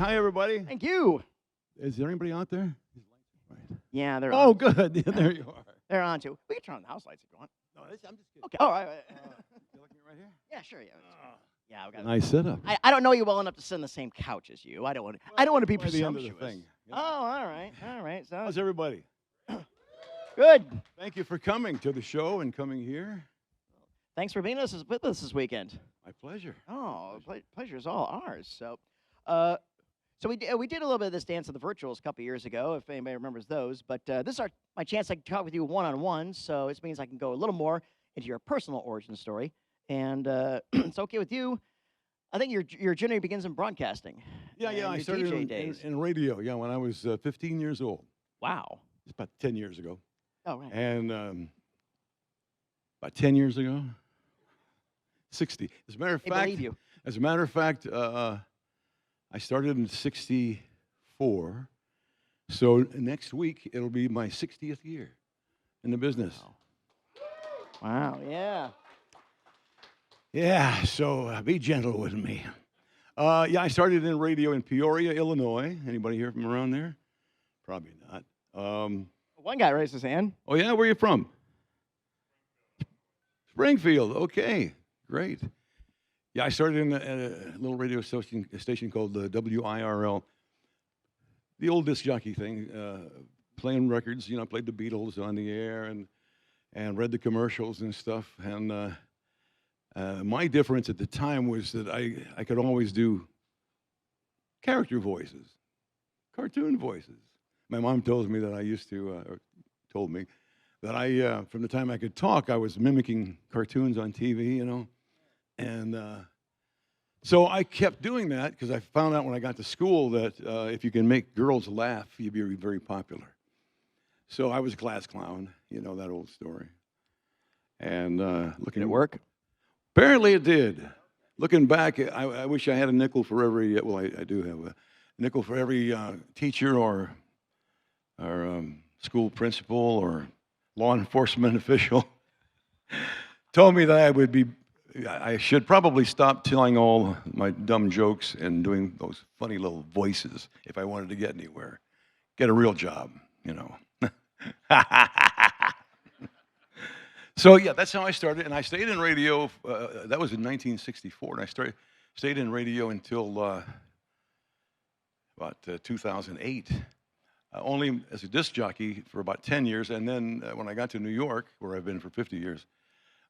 Hi, everybody. Thank you. Is there anybody out there? Right. Yeah, they're on. on. Good. Yeah, there you are. They're on too. We can turn on the house lights if you want. No, I'm just kidding. Okay. All right. You looking right here? Yeah, sure. Yeah. Yeah. We got Nice setup. I don't know you well enough to sit on the same couch as you. I don't want to. I don't want to be By the end of presumptuous. the thing. Yeah. Oh, all right. All right. So How's everybody? good. Thank you for coming to the show and coming here. Thanks for being with us this weekend. My pleasure. Oh, pleasure is all ours. So, so we did a little bit of this dance of the virtuals a couple years ago, if anybody remembers those. But this is my chance to talk with you one-on-one. So it means I can go a little more into your personal origin story, and it's okay with you. I think your journey begins in broadcasting. Yeah. I started in radio. Yeah, when I was 15 years old. Wow. It's about 10 years ago. Oh, right. And about 10 years ago, 60. As a matter of fact, I believe you. As a matter of fact, I started in '64. So next week it'll be my 60th year in the business. Wow. Yeah. Yeah. So be gentle with me. Yeah, I started in radio in Peoria, Illinois. Anybody here from around there? Probably not. One guy raised his hand. Oh yeah, where are you from? Springfield. Okay, great. Yeah, I started in a little radio station called WIRL. The old disc jockey thing, playing records. You know, I played the Beatles on the air and read the commercials and stuff. And my difference at the time was that I could always do character voices, cartoon voices. My mom told me that I used to, or told me that I, from the time I could talk, I was mimicking cartoons on TV, you know. And so I kept doing that because I found out when I got to school that if you can make girls laugh, you'd be very popular. So I was a class clown, you know, that old story. And looking Did it work? Apparently it did. Looking back, I wish I had a nickel for every, well, I do have a nickel for every teacher or school principal or law enforcement official told me that I should probably stop telling all my dumb jokes and doing those funny little voices if I wanted to get anywhere. Get a real job, you know. So yeah, that's how I started, and I stayed in radio. That was in 1964, and I stayed in radio until about 2008. Only as a disc jockey for about 10 years, and then when I got to New York, where I've been for 50 years,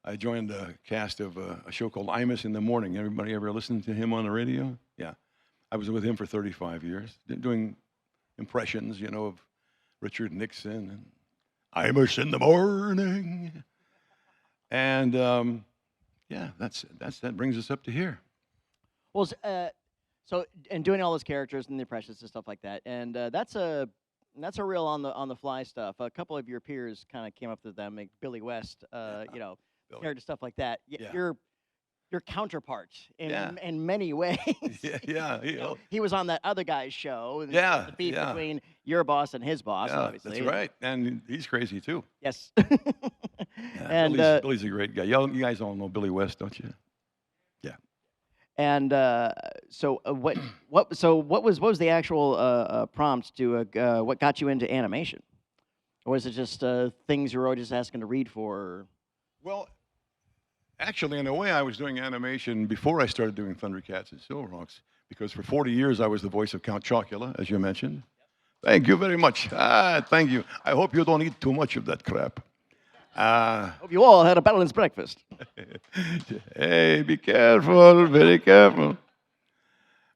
I joined the cast of a show called Imus in the Morning. Everybody ever listened to him on the radio? Yeah. I was with him for 35 years, doing impressions, you know, of Richard Nixon and Imus in the Morning. And yeah, that brings us up to here. Well, so and doing all those characters and the impressions and stuff like that, and that's a real on the fly stuff. A couple of your peers kind of came up with them, like Billy West, you know, character stuff like that. Yeah. Your counterpart in Yeah. many ways. Yeah. You know, he was on that other guy's show. And Yeah, the beef yeah. between your boss and his boss, Yeah, obviously. that's right. And he's crazy too. Yes. Yeah, And Billy's a great guy. You guys all know Billy West, don't you? Yeah. and so what was the actual prompt to what got you into animation? Or was it just things you were always just asking to read for? Well, actually, in a way, I was doing animation before I started doing ThunderCats and Silverhawks, because for 40 years I was the voice of Count Chocula, as you mentioned. Thank you very much. Thank you. I hope you don't eat too much of that crap. Hope you all had a balanced breakfast. Hey, be careful, very careful.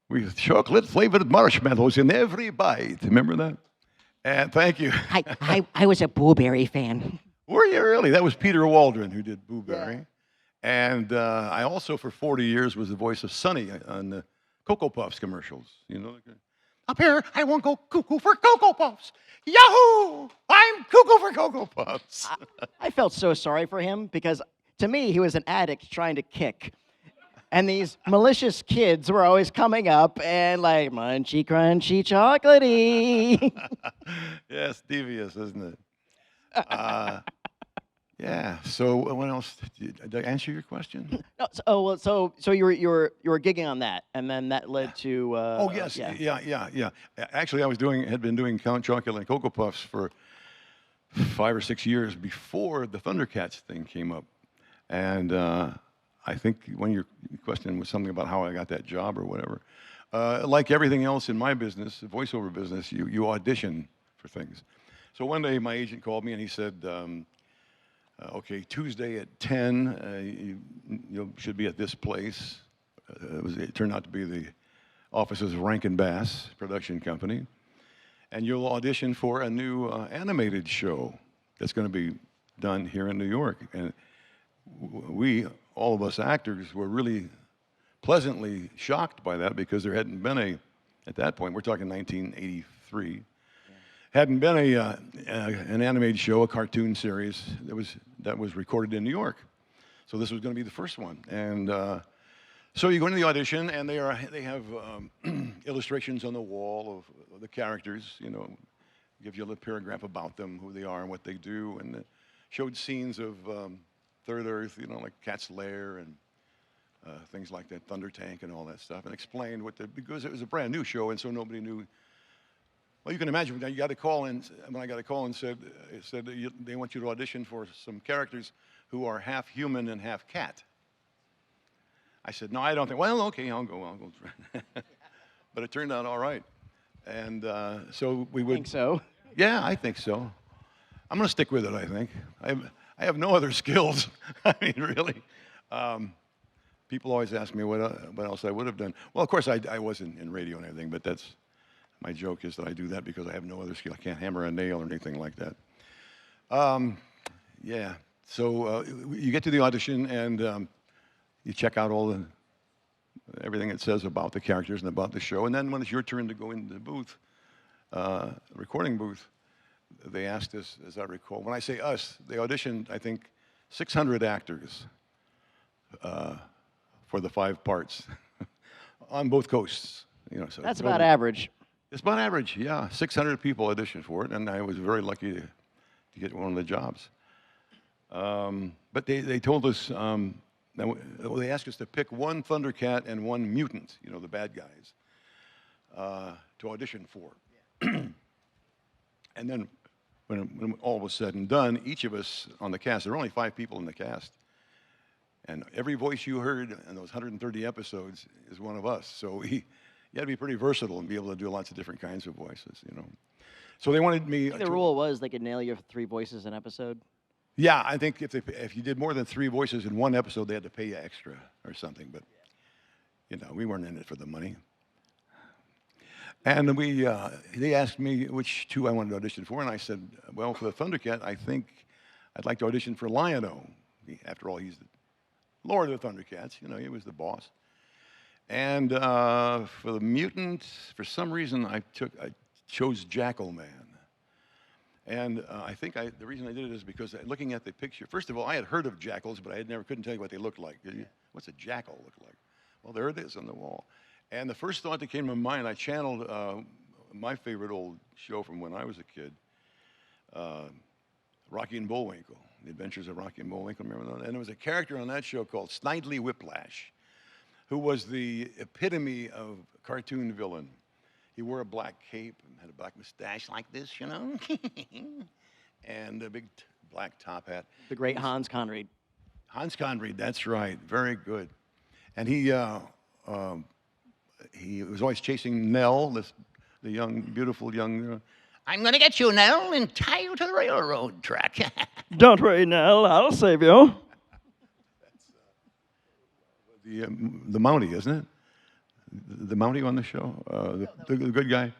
With chocolate-flavored marshmallows in every bite. Remember that? And thank you. I was a Blueberry fan. Were you really? That was Peter Waldron who did Blueberry. Yeah. And I also, for 40 years, was the voice of Sonny on the Cocoa Puffs commercials. You know, up here, I won't go cuckoo for Cocoa Puffs. Yahoo! I'm cuckoo for Cocoa Puffs. I felt so sorry for him because, to me, he was an addict trying to kick. And these malicious kids were always coming up and like, munchy, crunchy, chocolatey. Yes, devious, isn't it? Yeah. So what else? Did I answer your question? No, so you were gigging on that, and then that led to Oh yes, yeah. yeah. Actually, had been doing Count Chocula and Cocoa Puffs for 5 or 6 years before the ThunderCats thing came up, and I think when your question was something about how I got that job or whatever. Like everything else in my business, the voiceover business, you audition for things. So one day my agent called me and he said, "Okay, Tuesday at 10, you should be at this place." It turned out to be the offices of Rankin Bass production company, and you'll audition for a new animated show that's going to be done here in New York. And we, all of us actors, were really pleasantly shocked by that because there hadn't been at that point, we're talking 1983, hadn't been an animated show, a cartoon series that was recorded in New York. So this was going to be the first one. And so you go into the audition, and they have illustrations on the wall of the characters, give you a little paragraph about them, who they are and what they do, and showed scenes of Third Earth, like Cat's Lair and things like that, Thunder Tank and all that stuff, and explained because it was a brand new show, and so nobody knew. Well, you can imagine when you got a call in, when I got a call and said they want you to audition for some characters who are half human and half cat. I said, no, I don't think. Well, okay, I'll go. But it turned out all right, and so we would. Think so? Yeah, I think so. I'm going to stick with it. I think I have no other skills. I mean, really. People always ask me what else I would have done. Well, of course, I wasn't in radio and everything, but that's my joke is that I do that because I have no other skill. I can't hammer a nail or anything like that. Yeah. So you get to the audition and you check out everything it says about the characters and about the show, and then when it's your turn to go into the booth, recording booth, they asked us, as I recall, when I say us, they auditioned, I think, 600 actors for the 5 parts on both coasts. So That's about average. It's about average, yeah. 600 people auditioned for it, and I was very lucky to get one of the jobs. But they told us, they asked us to pick one Thundercat and one mutant, the bad guys, to audition for. And then when all was said and done, each of us on the cast, there were only 5 people in the cast, and every voice you heard in those 130 episodes is one of us. So you had to be pretty versatile and be able to do lots of different kinds of voices, So they wanted me. The rule was they could nail you 3 voices an episode. Yeah, I think if you did more than 3 voices in one episode, they had to pay you extra or something. But we weren't in it for the money. And they asked me which 2 I wanted to audition for, and I said, well, for the Thundercat, I think I'd like to audition for Lion-O. After all, he's the Lord of the Thundercats. He was the boss. And for the mutant, for some reason, I chose Jackal Man. And I think the reason I did it is because looking at the picture, first of all, I had heard of jackals, but I couldn't tell you what they looked like. What's a jackal look like? Well, there it is on the wall. And the first thought that came to mind, I channeled my favorite old show from when I was a kid, Rocky and Bullwinkle, The Adventures of Rocky and Bullwinkle, remember that? And there was a character on that show called Snidely Whiplash, who was the epitome of cartoon villain. He wore a black cape and had a black mustache like this, and a big black top hat. The great Hans Conried. Hans Conried, that's right, very good. And he was always chasing Nell, the young, beautiful young. I'm going to get you, Nell, and tie you to the railroad track. Don't worry, Nell, I'll save you. That's the Mountie, isn't it? The Mountie on the show, the good guy.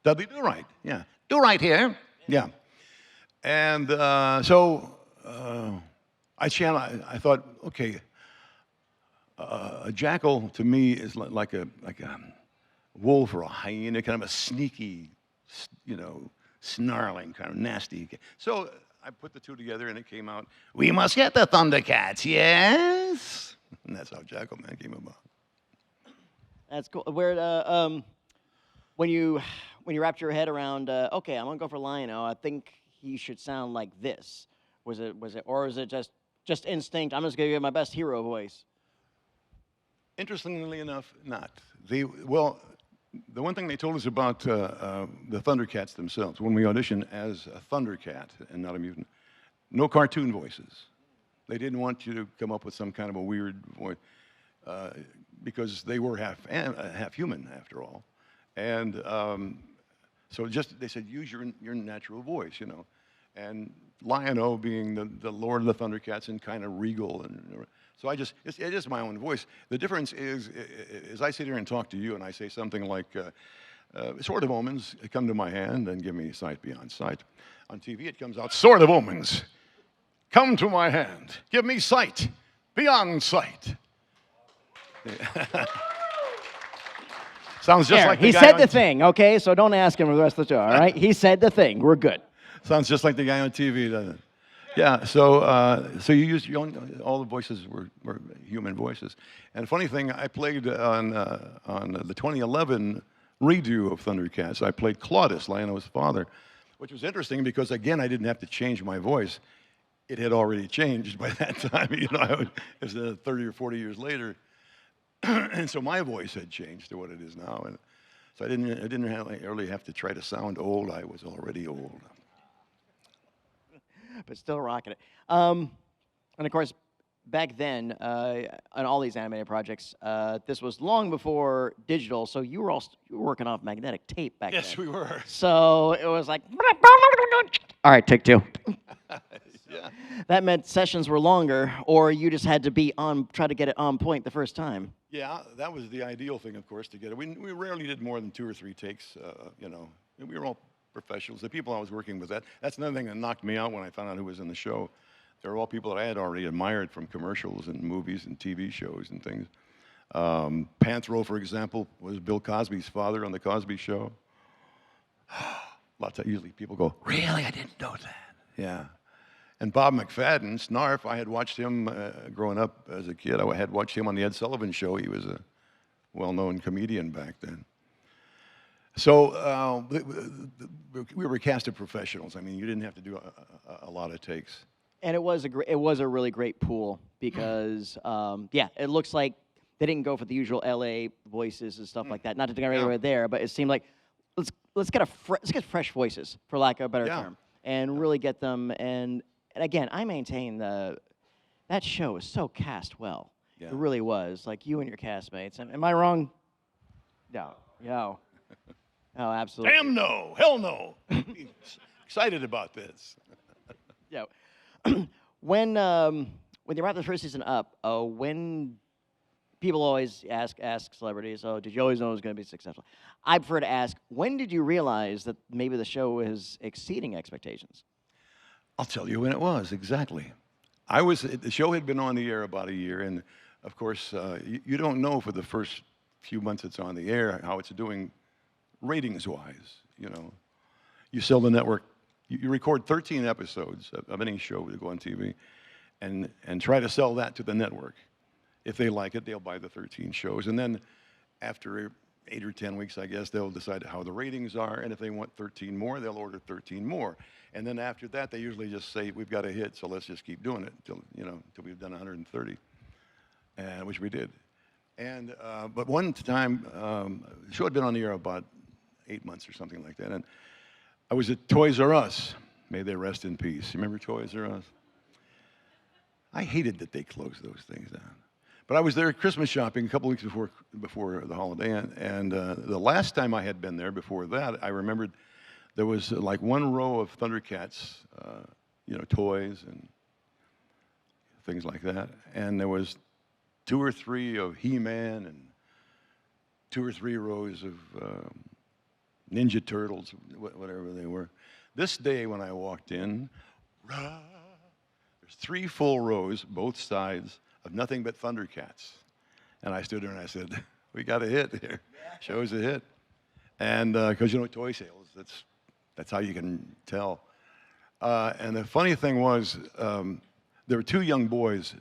Dudley Do-Right, yeah. Do-Right here, yeah. And so I thought, okay, a jackal to me is like a wolf or a hyena, kind of a sneaky, snarling, kind of nasty. So I put the 2 together, and it came out, we must get the Thundercats, yes? And that's how Jackal Man came about. That's cool. When you wrapped your head around, okay, I'm gonna go for Lion-O, I think he should sound like this? Or is it just instinct? I'm just gonna give my best hero voice. Interestingly enough, not. Well, the one thing they told us about the ThunderCats themselves, when we auditioned as a ThunderCat and not a mutant, no cartoon voices. They didn't want you to come up with some kind of a weird voice because they were half human after all, and so they said use your natural voice, you know, and Lion-O being the Lord of the ThunderCats and kind of regal, and so it is my own voice. The difference is I sit here and talk to you and I say something like, "Sword of Omens, come to my hand and give me sight beyond sight." On TV it comes out, "Sword of Omens, come to my hand, give me sight beyond sight." Sounds just like the he guy said on the thing, okay? So don't ask him for the rest of the show, all right? He said the thing. We're good. Sounds just like the guy on TV, doesn't it? Yeah, so you used your own, all the voices were human voices. And funny thing, I played on the 2011 redo of ThunderCats, I played Claudius, Lion-O's father, which was interesting because, again, I didn't have to change my voice. It had already changed by that time, you know, it was 30 or 40 years later. And so my voice had changed to what it is now. And so I didn't really have to try to sound old. I was already old. But still rocking it. And of course, back then, on all these animated projects, this was long before digital, so you were working off magnetic tape back then. Yes, we were. So it was like, all right, take two. Yeah. That meant sessions were longer, or you just had to try to get it on point the first time. Yeah, that was the ideal thing, of course, to get it. We rarely did more than 2 or 3 takes, you know. We were all professionals. The people I was working with, that's another thing that knocked me out when I found out who was in the show. They were all people that I had already admired from commercials and movies and TV shows and things. Panthro, for example, was Bill Cosby's father on The Cosby Show. Usually people go, "Really? I didn't know that." Yeah. And Bob McFadden, Snarf, I had watched him growing up as a kid. I had watched him on the Ed Sullivan Show. He was a well-known comedian back then. So we were cast of professionals. I mean, you didn't have to do a lot of takes. And it was a really great pool because, yeah, it looks like they didn't go for the usual LA voices and stuff like that. Not to get anywhere there, but it seemed like let's get fresh voices, for lack of a better term, and really get them. And again, I maintain that show was so cast well. Yeah. It really was. Like you and your castmates. Am I wrong? No. No. Oh, absolutely. Damn no. Hell no. Excited about this. Yeah. When you wrap the first season up, when people always ask celebrities, "Oh, did you always know it was going to be successful?" I prefer to ask, when did you realize that maybe the show was exceeding expectations? I'll tell you when it was, exactly. The show had been on the air about a year, and of course, you don't know for the first few months it's on the air how it's doing ratings-wise, you know. You sell the network, you record 13 episodes of any show to go on TV, and try to sell that to the network. If they like it, they'll buy the 13 shows, and then after 8 or 10 weeks, I guess, they'll decide how the ratings are, and if they want 13 more, they'll order 13 more. And then after that, they usually just say, "We've got a hit, so let's just keep doing it until we've done 130, which we did. And but one time, the show had been on the air about 8 months or something like that, and I was at Toys R Us. May they rest in peace. You remember Toys R Us? I hated that they closed those things down. But I was there Christmas shopping a couple weeks before the holiday, and the last time I had been there before that, I remembered there was like one row of ThunderCats, toys and things like that, and there was 2 or 3 of He-Man and 2 or 3 rows of Ninja Turtles, whatever they were. This day when I walked in, there's 3 full rows, both sides, of nothing but ThunderCats. And I stood there and I said, "We got a hit here. Show's a hit." And because, toy sales, that's how you can tell. And the funny thing was, there were 2 young boys,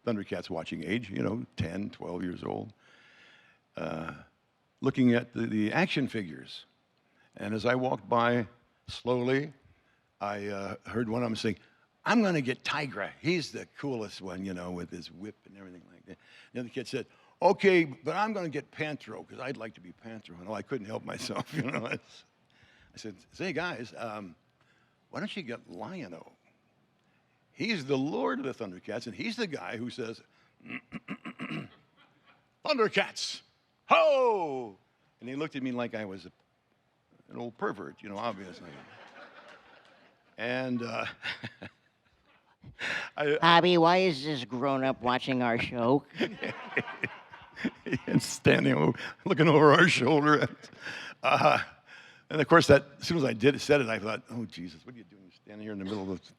ThunderCats watching age, 10, 12 years old, looking at the action figures. And as I walked by, slowly, I heard one of them saying, "I'm going to get Tigra. He's the coolest one, you know, with his whip and everything like that." The other kid said, "Okay, but I'm going to get Pantro because I'd like to be Pantro." And I couldn't help myself, you know. I said, "Say, guys, why don't you get Lion-O? He's the lord of the ThunderCats, and he's the guy who says, 'ThunderCats, ho!'" And he looked at me like I was an old pervert, you know, obviously. And Bobby, why is this grown-up watching our show? and standing looking over our shoulder. And of course, as soon as I said it, I thought, "Oh, Jesus, what are you doing standing here in the middle of this?"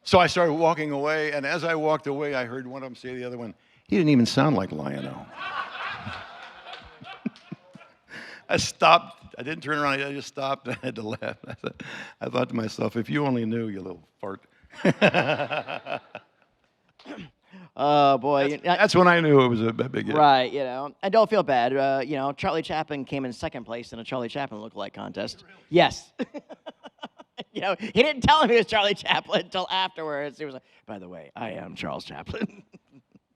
So I started walking away, and as I walked away, I heard one of them say to the other one, "He didn't even sound like Lion-O." I stopped. I didn't turn around. I just stopped. I had to laugh. I thought to myself, if you only knew, you little fart. Oh, boy. That's when I knew it was a big hit. Right, you know. And don't feel bad. You know, Charlie Chaplin came in second place in a Charlie Chaplin lookalike contest. Yes. You know, he didn't tell him he was Charlie Chaplin until afterwards. He was like, "By the way, I am Charles Chaplin."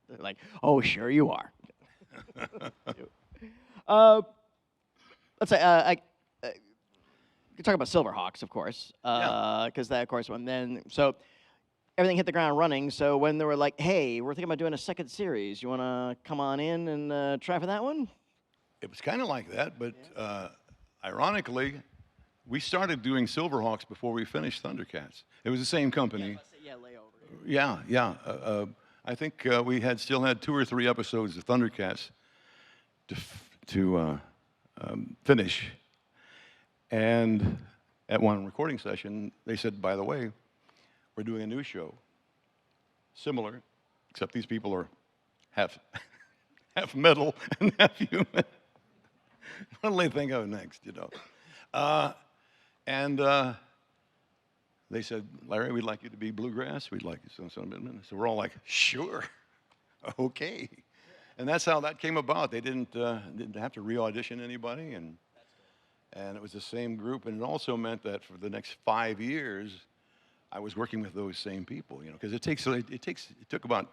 They're like, "Oh, sure you are." Let's say, you can talk about Silverhawks, of course, because that, of course, so everything hit the ground running. So when they were like, "Hey, we're thinking about doing a second series. You want to come on in and try for that one?" It was kind of like that, but ironically, we started doing Silverhawks before we finished ThunderCats. It was the same company. Yeah, layover. Yeah. I think we still had 2 or 3 episodes of ThunderCats to finish. And at one recording session, they said, "By the way, we're doing a new show, similar, except these people are half metal and half human." What'll they think of next, you know? They said, "Larry, we'd like you to be bluegrass. We'd like you to." So we're all like, "Sure, okay." And that's how that came about. They didn't have to re-audition anybody, and it was the same group. And it also meant that for the next 5 years, I was working with those same people, you know, because it took about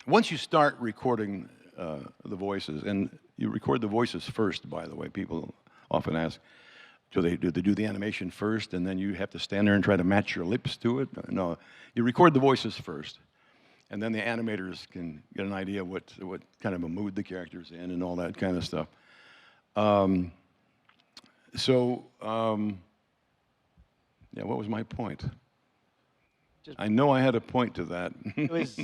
once you start recording the voices, and you record the voices first, by the way. People often ask, do they do the animation first, and then you have to stand there and try to match your lips to it? No, you record the voices first, and then the animators can get an idea of what kind of a mood the character's in and all that kind of stuff. What was my point? I know I had a point to that. It was,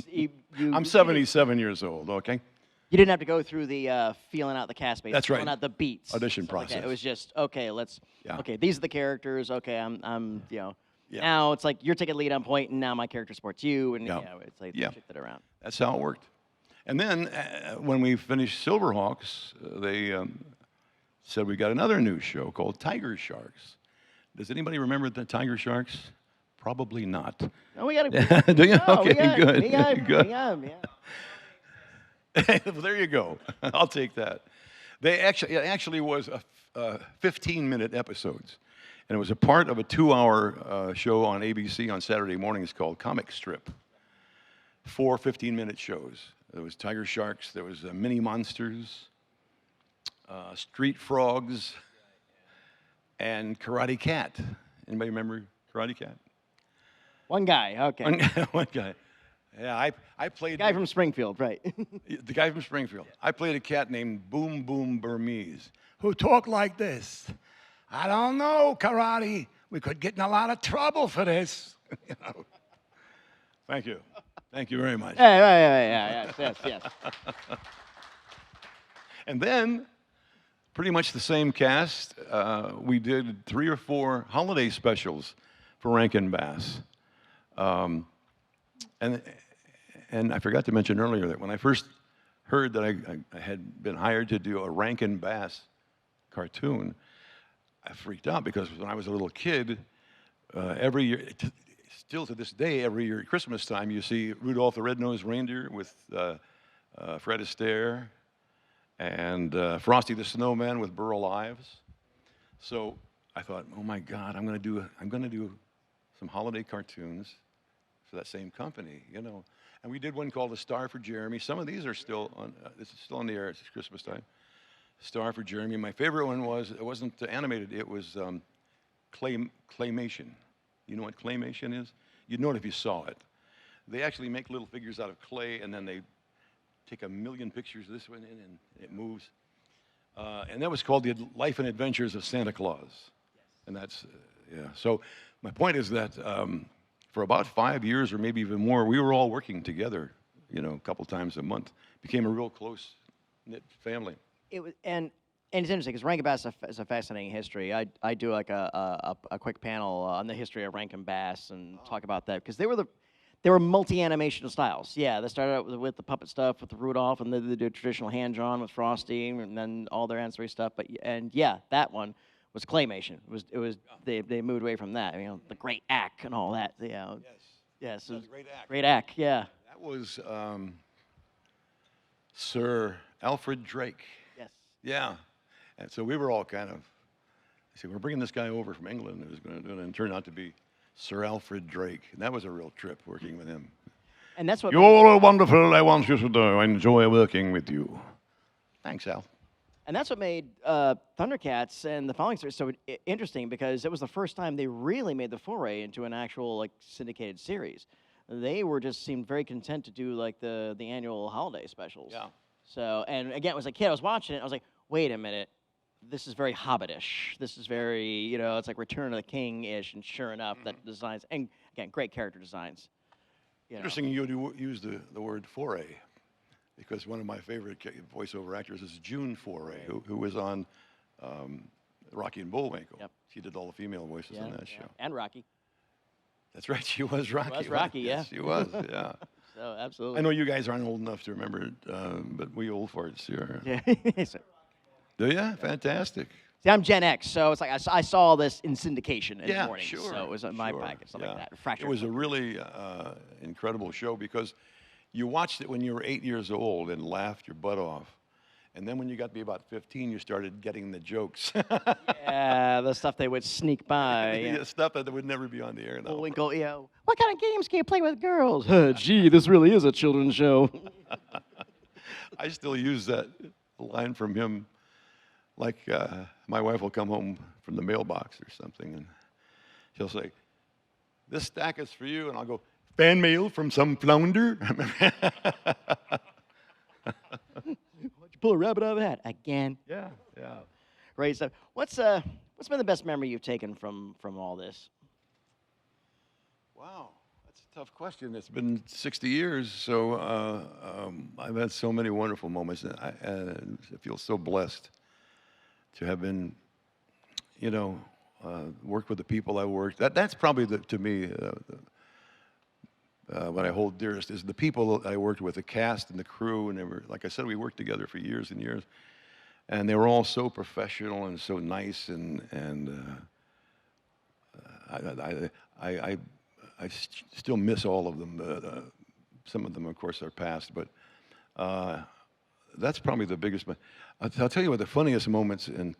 I'm 77 years old, okay? You didn't have to go through the feeling out the cast base. That's right. Feeling out the beats. Audition stuff like that. process. It was just, okay, okay, these are the characters. Okay, I'm you know. Yeah. Now it's like you're taking lead on point, and now my character supports you, and you know, it's like shift it around. That's how it worked. And then when we finished Silverhawks, they said we got another new show called Tiger Sharks. Does anybody remember the Tiger Sharks? Probably not. No, we got to. Do you? No, Okay, good. Good. Well, there you go. I'll take that. It actually was a 15-minute episodes, and it was a part of a 2-hour show on ABC on Saturday mornings called Comic Strip. 4 15-minute shows. There was Tiger Sharks. There was Mini Monsters, Street Frogs, and Karate Cat. Anybody remember Karate Cat? One guy. Okay. One guy. Yeah, I played... The guy from Springfield, right. The guy from Springfield. I played a cat named Boom Boom Burmese, who talked like this. "I don't know, Karate. We could get in a lot of trouble for this." You know? Thank you. Thank you very much. Yes. And then, pretty much the same cast. We did 3 or 4 holiday specials for Rankin Bass. And I forgot to mention earlier that when I first heard that I had been hired to do a Rankin Bass cartoon, I freaked out because when I was a little kid, every year, still to this day, every year at Christmas time, you see Rudolph the Red-Nosed Reindeer with Fred Astaire and Frosty the Snowman with Burl Ives. So I thought, oh my God, I'm gonna do some holiday cartoons for that same company, you know. And we did one called A Star for Jeremy. Some of these are still on. This is still on the air. It's Christmas time. Star for Jeremy. My favorite one was, it wasn't animated. It was claymation. You know what claymation is? You'd know it if you saw it. They actually make little figures out of clay, and then they take a million pictures of this one in, and it moves. And that was called The Life and Adventures of Santa Claus. And that's, yeah. So my point is that for about 5 years or maybe even more, we were all working together, you know, a couple times a month. Became a real close-knit family. It was, and it's interesting because Rankin Bass is a fascinating history. I do like a quick panel on the history of Rankin Bass and talk about that because they were multi-animation styles. Yeah, they started out with the puppet stuff with the Rudolph, and then they did traditional hand-drawn with Frosty, and then all their ancillary stuff. Yeah, that one was claymation. They moved away from that. You know, the Great Ack and all that. You know. Yes. The Great Ack. Great Ack. Yeah. That was Sir Alfred Drake. Yes. Yeah. And so we were all kind of, I said, we're bringing this guy over from England who's going to do it, and it turned out to be Sir Alfred Drake. And that was a real trip working with him. And that's what You're wonderful. I want you to know. I enjoy working with you. Thanks, Al. And that's what made ThunderCats and the following series so interesting because it was the first time they really made the foray into an actual like syndicated series. They seemed very content to do like the annual holiday specials. Yeah. So, and again, as a kid, I was watching it. I was like, wait a minute, this is very Hobbitish. This is very, you know, it's like Return of the King-ish. And sure enough, that designs, and again, great character designs. You know. Interesting you use the word foray, because one of my favorite voiceover actors is June Foray, who was on Rocky and Bullwinkle. Yep. She did all the female voices on that show. And Rocky. That's right, she was Rocky. She was Rocky, yes, she was, yeah. So, absolutely. I know you guys aren't old enough to remember it, but we old farts here. Yeah. Do you? Fantastic. See, I'm Gen X, so it's like I saw this in syndication in the morning. Sure. So it was on my package, something like that. Fractured. It was a really incredible show because you watched it when you were 8 years old and laughed your butt off. And then when you got to be about 15, you started getting the jokes. Yeah, the stuff they would sneak by. Yeah. Stuff that would never be on the air now. Bullwinkle, you know, what kind of games can you play with girls? Gee, this really is a children's show. I still use that line from him. Like, my wife will come home from the mailbox or something, and she'll say, "This stack is for you," and I'll go, "Fan mail from some flounder?" Why'd you pull a rabbit out of a hat again? Yeah. Great stuff. What's been the best memory you've taken from all this? Wow, that's a tough question. It's been 60 years, so I've had so many wonderful moments, and I feel so blessed to have been, you know, worked with the people I worked. That's probably to me what I hold dearest is the people that I worked with, the cast and the crew, and like I said, we worked together for years and years, and they were all so professional and so nice, and I still miss all of them. Some of them, of course, are past, but that's probably the biggest. I'll tell you what the funniest moments in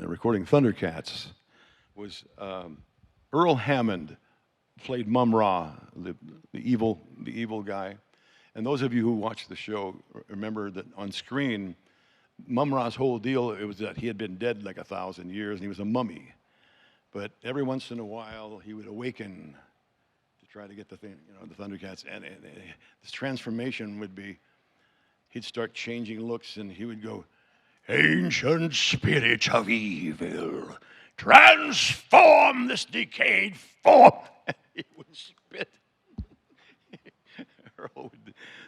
recording ThunderCats was Earl Hammond played Mum Ra, the evil guy. And those of you who watched the show remember that on screen, Mum Ra's whole deal, it was that he had been dead like 1,000 years and he was a mummy. But every once in a while, he would awaken to try to get the thing, you know, the ThunderCats. And this transformation would be, he'd start changing looks and he would go, "Ancient spirits of evil, transform this decayed form." He would spit.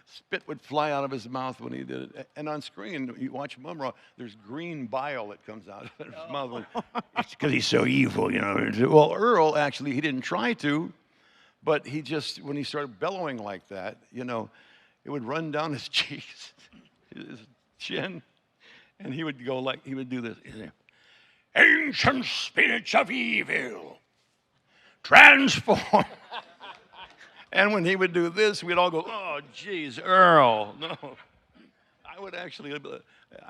Spit would fly out of his mouth when he did it. And on screen, you watch Mum Ra, there's green bile that comes out of his mouth. It's because he's so evil, you know. Well, Earl, actually, he didn't try to, but he just, when he started bellowing like that, you know, it would run down his cheeks, his chin, and he would go like, he would do this. "Ancient spirits of evil, transform." And when he would do this, we'd all go, "Oh, geez, Earl, no." I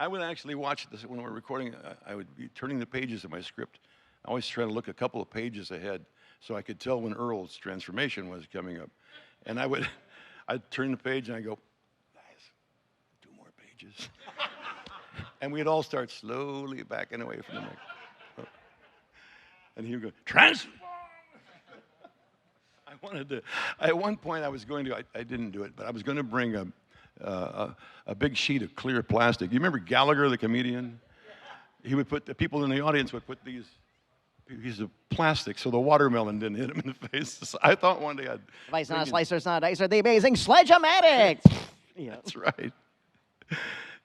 would actually watch this when we're recording. I would be turning the pages of my script. I always try to look a couple of pages ahead so I could tell when Earl's transformation was coming up. And I'd turn the page and I go, guys, 2 more pages. And we'd all start slowly backing away from the mic. And he would go, transform! At one point I didn't do it, but I was going to bring a big sheet of clear plastic. You remember Gallagher, the comedian? He would the people in the audience would put these pieces of plastic so the watermelon didn't hit him in the face. So I thought one day I'd... If it's not a slicer, it's not a dicer, the amazing Sledge-O-Matic! Yeah. That's right.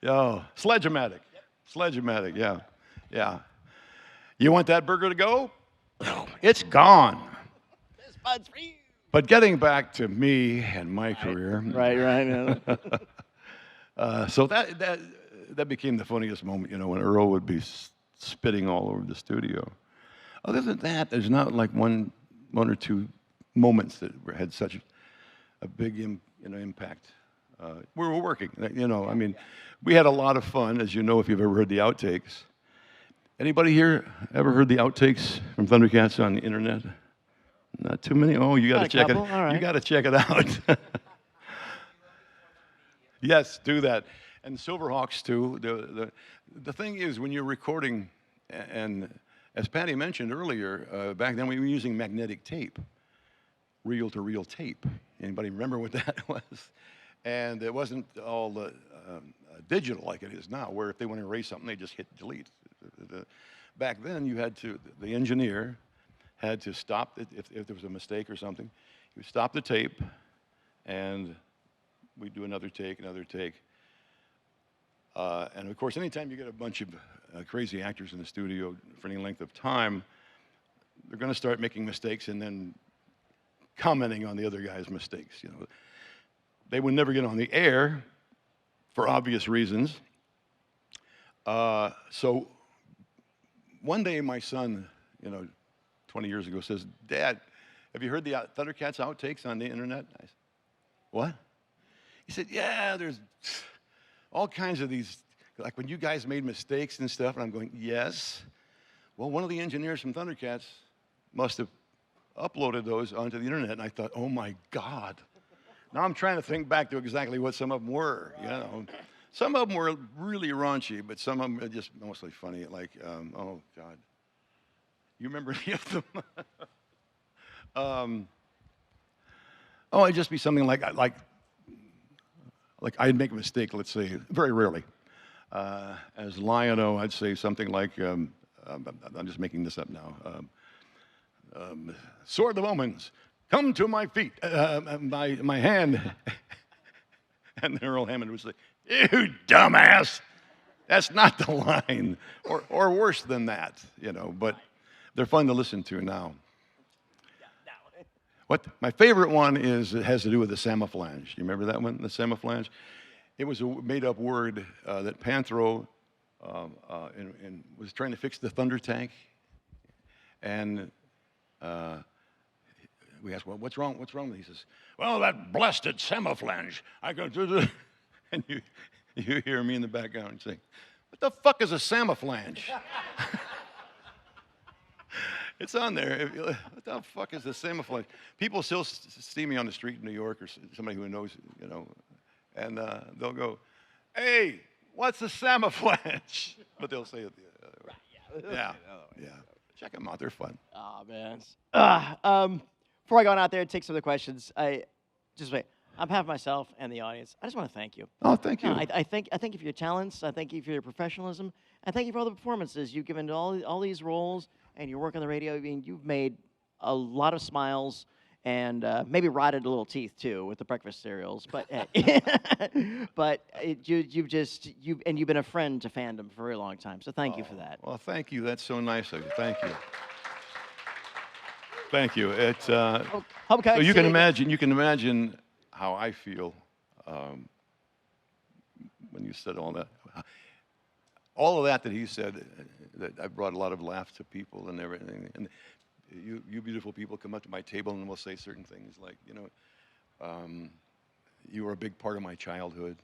Yeah, Sledge-O-Matic. Sledge-O-Matic, yeah. Yeah. You want that burger to go? It's gone. This bud's for you. But getting back to me and my career. Right. Yeah. So that became the funniest moment, you know, when Earl would be spitting all over the studio. Other than that, there's not like one or two moments that had such a big impact. We were working, you know. I mean, we had a lot of fun, as you know, if you've ever heard the outtakes. Anybody here ever heard the outtakes from ThunderCats on the internet? Not too many. Oh, you got to check it. All right. You got to check it out. Yes, do that. And Silverhawks too. The thing is, when you're recording, and as Patty mentioned earlier, back then we were using magnetic tape, reel-to-reel tape. Anybody remember what that was? And it wasn't all digital like it is now, where if they want to erase something, they just hit delete. Back then, the engineer had to stop it if there was a mistake or something. He would stop the tape, and we'd do another take. And of course, anytime you get a bunch of crazy actors in the studio for any length of time, they're going to start making mistakes and then commenting on the other guy's mistakes. You know, they would never get on the air for obvious reasons. So one day, my son, 20 years ago, says, "Dad, have you heard the ThunderCats outtakes on the internet?" I said, "What?" He said, "Yeah, there's all kinds of these, like when you guys made mistakes and stuff." And I'm going, "Yes." Well, one of the engineers from ThunderCats must have uploaded those onto the internet. And I thought, oh my God. Now I'm trying to think back to exactly what some of them were. Some of them were really raunchy, but some of them are just mostly funny. Like, oh God. You remember any of them? It'd just be something like I'd make a mistake, let's say, very rarely. As Lion-O, I'd say something like, I'm just making this up now. Sword of the Moines, come to my feet, my hand. And Earl Hammond would say, "You dumbass, that's not the line." Or worse than that, but they're fun to listen to now. My favorite one has to do with the samaflange. You remember that one, the samaflange? It was a made-up word that Panthro was trying to fix the thunder tank, and we asked, "Well, what's wrong? What's wrong?" He says, "Well, that blasted samaflange. I go do the," and you hear me in the background saying, "What the fuck is a samaflange?" It's on there. What the fuck is a samaflange? People still see me on the street in New York, or somebody who knows, and they'll go, "Hey, what's a samaflange?" But they'll say it. Yeah. Check them out. They're fun. Oh, man. Before I go on out there and take some of the questions, on behalf of myself and the audience, I just want to thank you. Oh, thank you. I thank you for your talents. I thank you for your professionalism. I thank you for all the performances you've given to all these roles and your work on the radio. I mean, you've made a lot of smiles and maybe rotted a little teeth too with the breakfast cereals. But you've been a friend to fandom for a very long time. So thank you for that. Well, thank you. That's so nice of you. Thank you. Thank you. It's so you can imagine how I feel when you said all that. All of that he said, that I brought a lot of laughs to people and everything. And you beautiful people come up to my table and will say certain things like, you were a big part of my childhood.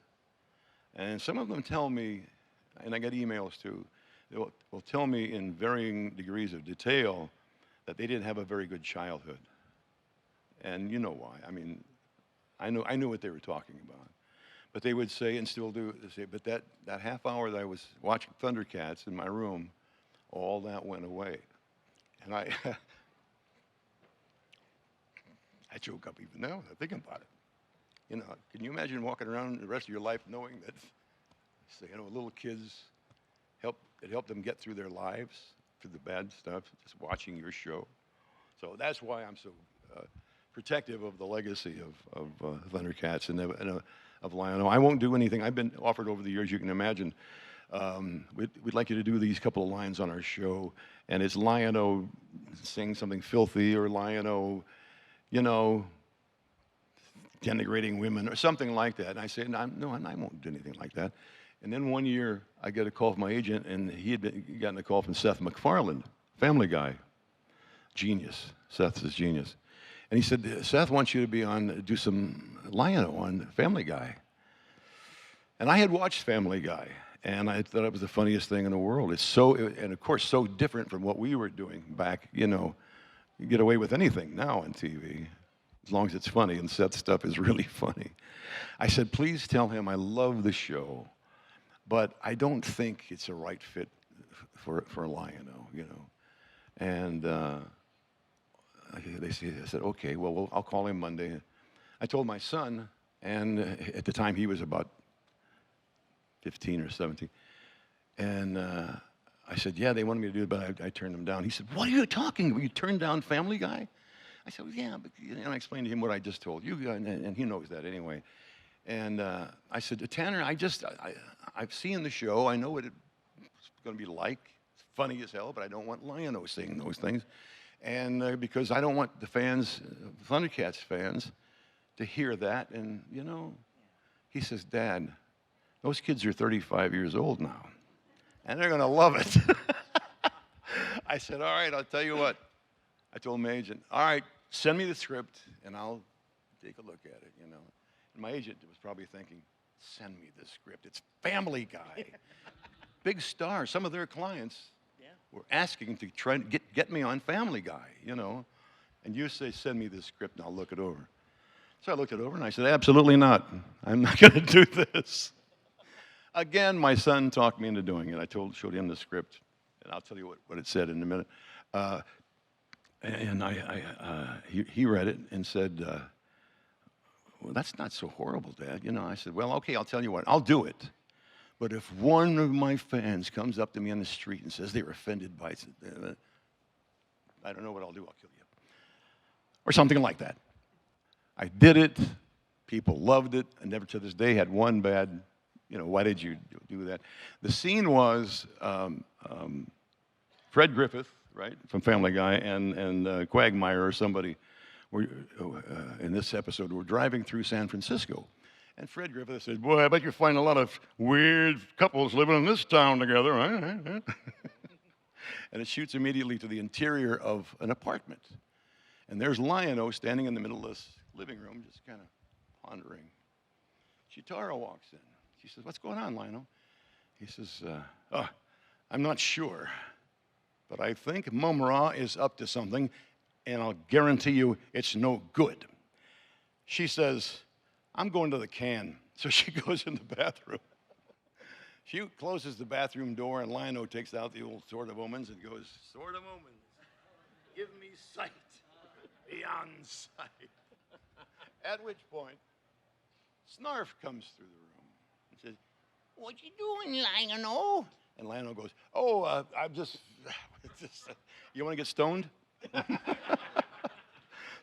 And some of them tell me, and I get emails too, they will tell me in varying degrees of detail that they didn't have a very good childhood. And you know why. I mean, I knew what they were talking about. But they would say, and still do, they say, but that half hour that I was watching ThunderCats in my room, all that went away. And I choke up even now thinking about it. You know, can you imagine walking around the rest of your life knowing that, say, you know, little kids, it helped them get through their lives, through the bad stuff, just watching your show. So that's why I'm so protective of the legacy of ThunderCats and of Lion-O. I won't do anything. I've been offered over the years, you can imagine, we'd like you to do these couple of lines on our show, and it's Lion-O saying something filthy, or Lion-O, you know, denigrating women, or something like that. And I say, no, I won't do anything like that. And then one year, I get a call from my agent, and he had gotten a call from Seth MacFarlane, Family Guy. Genius. Seth's is genius. And he said, Seth wants you to be on, do some Lion-O on Family Guy. And I had watched Family Guy, and I thought it was the funniest thing in the world. It's so, and of course, so different from what we were doing back, you know. You get away with anything now on TV, as long as it's funny, and Seth's stuff is really funny. I said, please tell him I love the show, but I don't think it's a right fit for Lion-O, you know. And I said, okay, well, I'll call him Monday. I told my son, and at the time he was about 15 or 17, and I said, yeah, they wanted me to do it, but I turned them down. He said, what are you talking about? You turned down Family Guy? I said, well, yeah, but, and I explained to him what I just told you, and he knows that anyway. And I said, Tanner, I've seen the show. I know what it's going to be like. It's funny as hell, but I don't want Lion-O saying those things. And because I don't want the fans, ThunderCats fans, to hear that. And, you know, he says, Dad, those kids are 35 years old now, and they're going to love it. I said, all right, I'll tell you what. I told my agent, all right, send me the script, and I'll take a look at it, you know. And my agent was probably thinking, send me the script. It's Family Guy. Big star. Some of their clients were asking to try and get me on Family Guy, you know. And you say, send me the script, and I'll look it over. So I looked it over, and I said, absolutely not. I'm not going to do this. Again, my son talked me into doing it. I showed him the script, and I'll tell you what it said in a minute. And he read it and said, well, that's not so horrible, Dad. You know, I said, well, okay, I'll tell you what, I'll do it. But if one of my fans comes up to me on the street and says they were offended by it, I don't know what I'll do, I'll kill you. Or something like that. I did it. People loved it. I never to this day had one bad, you know, why did you do that? The scene was Fred Griffith, right, from Family Guy, and Quagmire or somebody were, in this episode, were driving through San Francisco. And Fred Griffith said, boy, I bet you find a lot of weird couples living in this town together. Huh? And it shoots immediately to the interior of an apartment. And there's Lion-O standing in the middle of this living room, just kind of pondering. Chitara walks in. She says, what's going on, Lion-O? He says, I'm not sure, but I think Mum-Ra is up to something, and I'll guarantee you it's no good. She says, I'm going to the can. So she goes in the bathroom. She closes the bathroom door, and Lion-O takes out the old Sword of Omens and goes, Sword of Omens, give me sight beyond sight. At which point, Snarf comes through the room and says, what you doing, Lion-O? And Lion-O goes, I'm just you want to get stoned?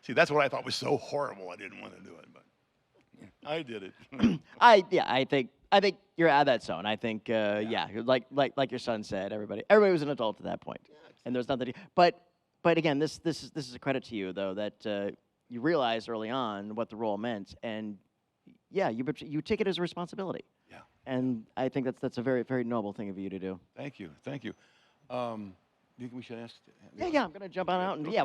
See, that's what I thought was so horrible. I didn't want to do it, but I did it. I think you're out of that zone. I think, like your son said, everybody was an adult at that point, and there's nothing. But again, this is a credit to you though that you realized early on what the role meant, and you take it as a responsibility. Yeah. And I think that's a very, very noble thing of you to do. Thank you. Do you think we should ask? Yeah, I'm gonna jump on out and okay,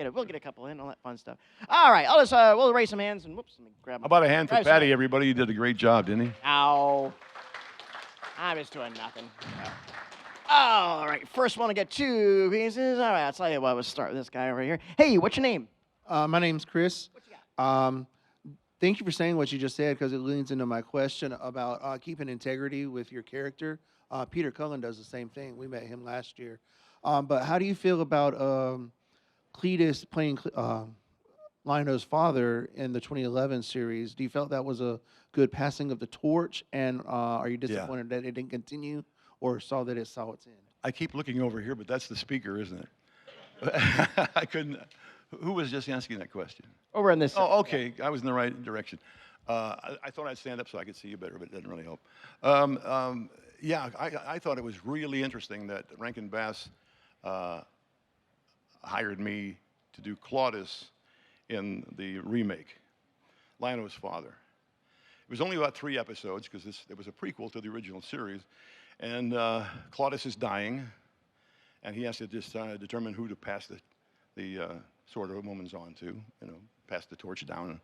we'll get a couple in, all that fun stuff. All right, we'll raise some hands and whoops, let me grab. How about a hand for grab Patty, everybody? He did a great job, didn't he? Ow. I'm just doing nothing. All right, first one to get 2 pieces. All right, I'll tell you what, we'll start with this guy over here. Hey, what's your name? My name's Chris. What you got? Thank you for saying what you just said because it leads into my question about keeping integrity with your character. Peter Cullen does the same thing. We met him last year. But how do you feel about Cletus playing Lionel's father in the 2011 series? Do you felt that was a good passing of the torch? And are you disappointed that it didn't continue or saw that it saw its end? I keep looking over here, but that's the speaker, isn't it? I couldn't. Who was just asking that question? Over in this. Oh, okay. I was in the right direction. I thought I'd stand up so I could see you better, but it doesn't really help. Yeah, I thought it was really interesting that Rankin Bass hired me to do Claudius in the remake, Lionel's father. It was only about 3 episodes because it was a prequel to the original series, and Claudius is dying, and he has to just determine who to pass the sword of a woman's on to, pass the torch down.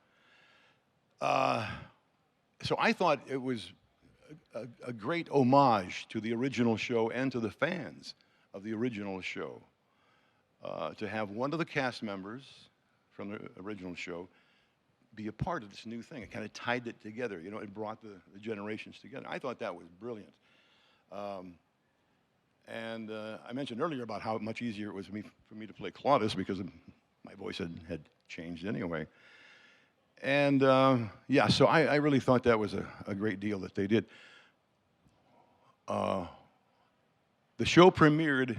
So I thought it was a great homage to the original show and to the fans of the original show to have one of the cast members from the original show be a part of this new thing. It kind of tied it together. It brought the generations together. I thought that was brilliant. And I mentioned earlier about how much easier it was for me to play Claudius because my voice had changed anyway. And yeah, so I really thought that was a great deal that they did. The show premiered,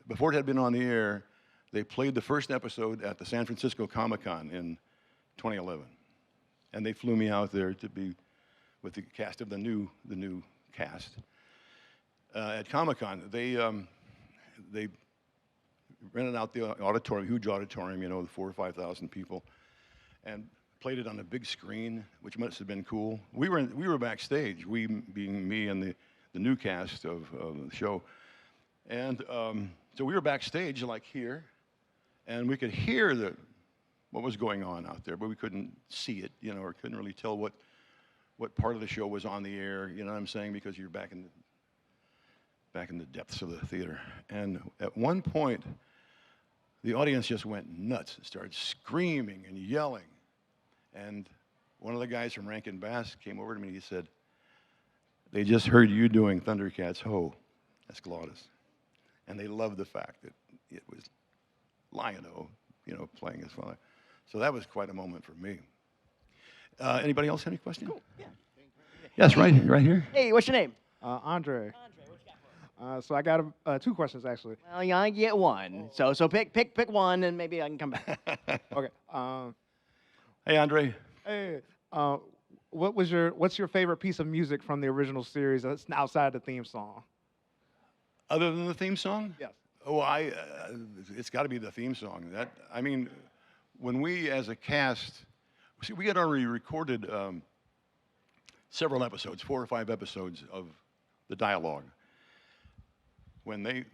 before it had been on the air, they played the first episode at the San Francisco Comic-Con in 2011. And they flew me out there to be with the cast of the new cast. At Comic-Con, they rented out the auditorium, huge auditorium, the 4,000 or 5,000 people, and played it on a big screen, which must have been cool. We were backstage, we being me and the new cast of the show, and so we were backstage like here, and we could hear what was going on out there, but we couldn't see it, or couldn't really tell what part of the show was on the air. You know what I'm saying? Because you're back in the depths of the theater. And at one point, the audience just went nuts and started screaming and yelling. And one of the guys from Rankin Bass came over to me and he said, "They just heard you doing ThunderCats Ho." That's Claudius. And they loved the fact that it was Lion-O, playing his father. So that was quite a moment for me. Anybody else have any questions? Cool. Yeah. Yes, right here. Hey, what's your name? Andre. Andre, what you got for us? So I got 2 questions actually. Well, you only get one. So pick one, and maybe I can come back. Okay. Hey, Andre. Hey. What's your favorite piece of music from the original series that's outside the theme song? Other than the theme song? Yes. Oh, it's got to be the theme song. When we as a cast, we had already recorded several episodes, 4 or 5 episodes of the dialogue. When they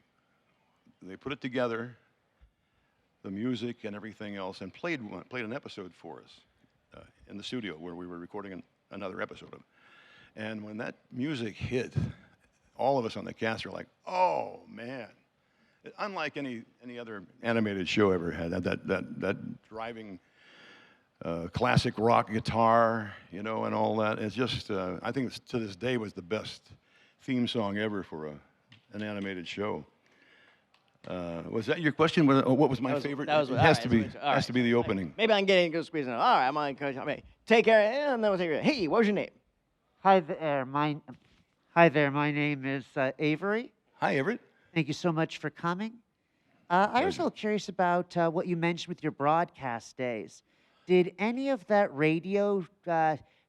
put it together, the music and everything else, and played an episode for us in the studio where we were recording another episode of it. And when that music hit, all of us on the cast were like, "Oh man!" Unlike any other animated show ever had, that driving classic rock guitar, and all that. It's just, I think to this day was the best theme song ever for an animated show. Was that your question? What was my favorite? That was it has to be the opening. Maybe I can get in and go squeeze in. All right, I'm on coach. Take care, and then we'll take care. Hey, what was your name? Hi there. My name is Avery. Hi, Everett. Thank you so much for coming. I was a little curious about what you mentioned with your broadcast days. Did any of that radio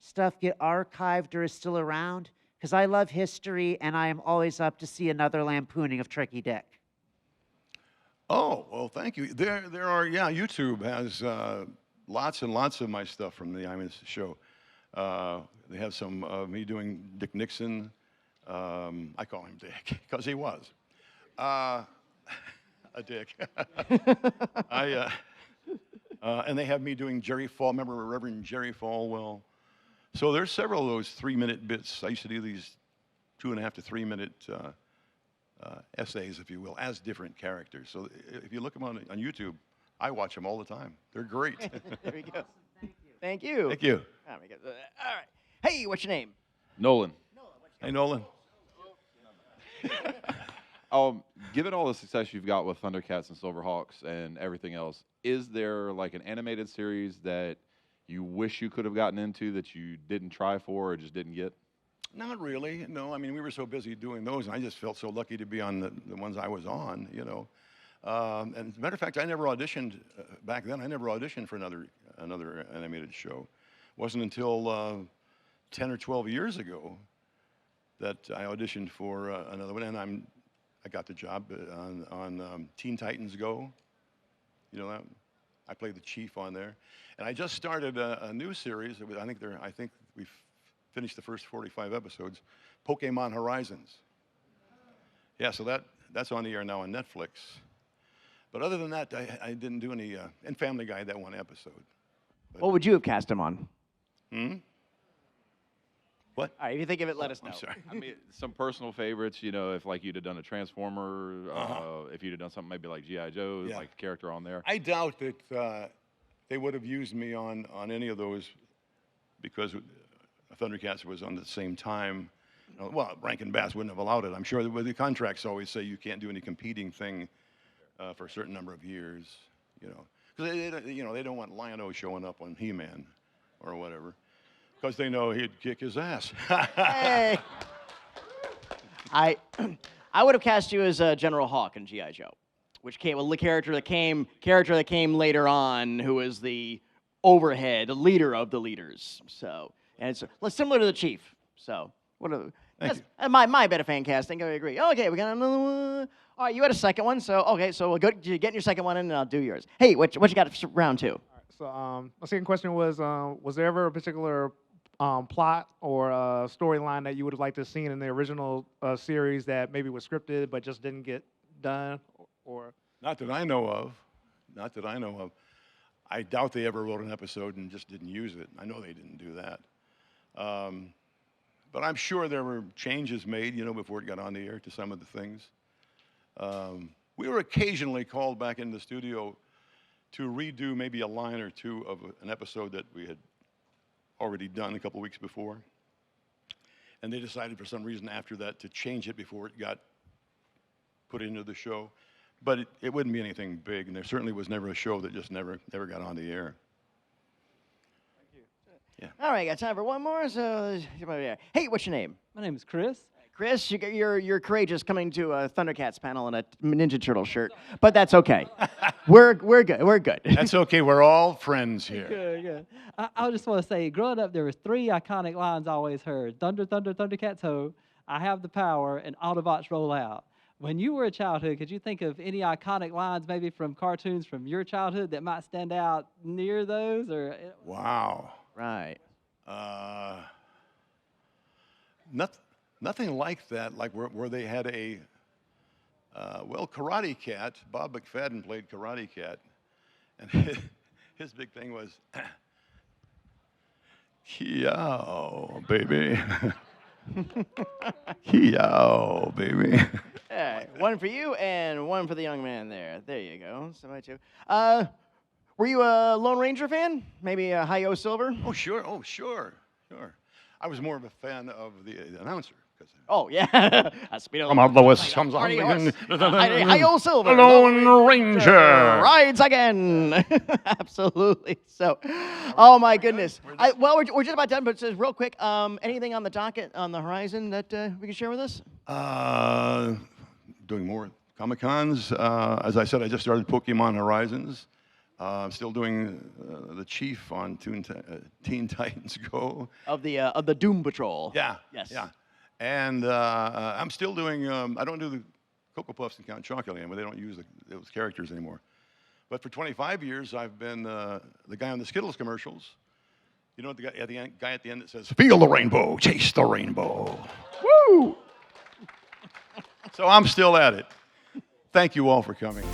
stuff get archived or is still around? Because I love history, and I am always up to see another lampooning of Tricky Dick. Oh, well, thank you. There are, YouTube has lots and lots of my stuff from the Imus show. They have some of me doing Dick Nixon. I call him Dick because he was a dick. And they have me doing Jerry Remember Reverend Jerry Falwell? So there's several of those 3-minute bits. I used to do these 2.5 to 3 minute essays, if you will, as different characters. So if you look them on YouTube, I watch them all the time. They're great. There we go. Thank you. Thank you. All right. Hey, what's your name? Nolan. Hey, Nolan. Given all the success you've got with ThunderCats and Silverhawks and everything else, is there like an animated series that you wish you could have gotten into that you didn't try for or just didn't get? Not really. No, I mean, we were so busy doing those, and I just felt so lucky to be on the ones I was on, you know. And as a matter of fact, I never auditioned back then. I never auditioned for another animated show. It wasn't until 10 or 12 years ago that I auditioned for another one, and I got the job on Teen Titans Go. You know that? I played the chief on there, and I just started a new series. I think we've finished the first 45 episodes. Pokemon Horizons. Yeah, so that's on the air now on Netflix. But other than that, I didn't do any. And Family Guy, that one episode. But, What would you have cast him on? What? All right, if you think of it, let us know. I'm sorry. I mean, some personal favorites, you know, if like you'd have done a Transformer, if you'd have done something maybe like G.I. Joe, Yeah. like a character on there. I doubt that they would have used me on any of those because Thundercats was on the same time. Well, Rankin Bass wouldn't have allowed it. I'm sure that the contracts always say you can't do any competing thing for a certain number of years, you know. Because they don't want Lion-O showing up on He-Man or whatever, because they know he'd kick his ass. Hey. I would have cast you as General Hawk in G.I. Joe, which came the character that came later on, who was the overhead leader of the leaders. So, and it's similar to the Chief. So, that's my bit of fan casting. I agree. Okay, we got another one. All right, you had a second one, so okay, so we'll go get your second one in, and I'll do yours. Hey, what you got for round two? So my second question was there ever a particular plot or storyline that you would have liked to have seen in the original series that maybe was scripted but just didn't get done? Or Not that I know of. Not that I know of. I doubt they ever wrote an episode and just didn't use it. I know they didn't do that. But I'm sure there were changes made, you know, before it got on the air to some of the things. We were occasionally called back in the studio to redo maybe a line or two of an episode that we had already done a couple weeks before. And they decided for some reason after that to change it before it got put into the show. But it wouldn't be anything big, and there certainly was never a show that just never got on the air. All right, got time for one more. So, hey, what's your name? My name is Chris. Chris, you're courageous coming to a ThunderCats panel in a Ninja Turtle shirt, but that's okay. We're good. We're good. That's okay. We're all friends here. Good, good. I just want to say, growing up, there was 3 iconic lines I always heard: "Thunder, thunder, Thundercats ho! I have the power," and "Autobots roll out." When you were a childhood, could you think of any iconic lines, maybe from cartoons from your childhood, that might stand out near those? Or Wow. Right. Nothing like that, like where they had a, Karate Cat. Bob McFadden played Karate Cat, and his big thing was, "Yow, baby." Yow, baby. All right, one for you and one for the young man there. There you go. Somebody too. Were you a Lone Ranger fan? Maybe a Hi-Yo Silver? Oh, sure. Oh, sure. I was more of a fan of the announcer. Oh, yeah. Come on, Lois. Comes on. Hi-Yo Silver. The Lone Ranger. Rides again. Absolutely. So, oh my goodness. Well, we're just about done, but just real quick, anything on the docket, on the horizon that we can share with us? Doing more Comic-Cons. As I said, I just started Pokemon Horizons. I'm still doing the Chief on Teen Titans Go. Of the Doom Patrol. Yeah. Yes. Yeah. And I'm still doing, I don't do the Cocoa Puffs and Count Chocula anymore. They don't use those characters anymore. But for 25 years, I've been the guy on the Skittles commercials. You know, the guy at the end that says, "Feel the rainbow, chase the rainbow." Woo! So I'm still at it. Thank you all for coming.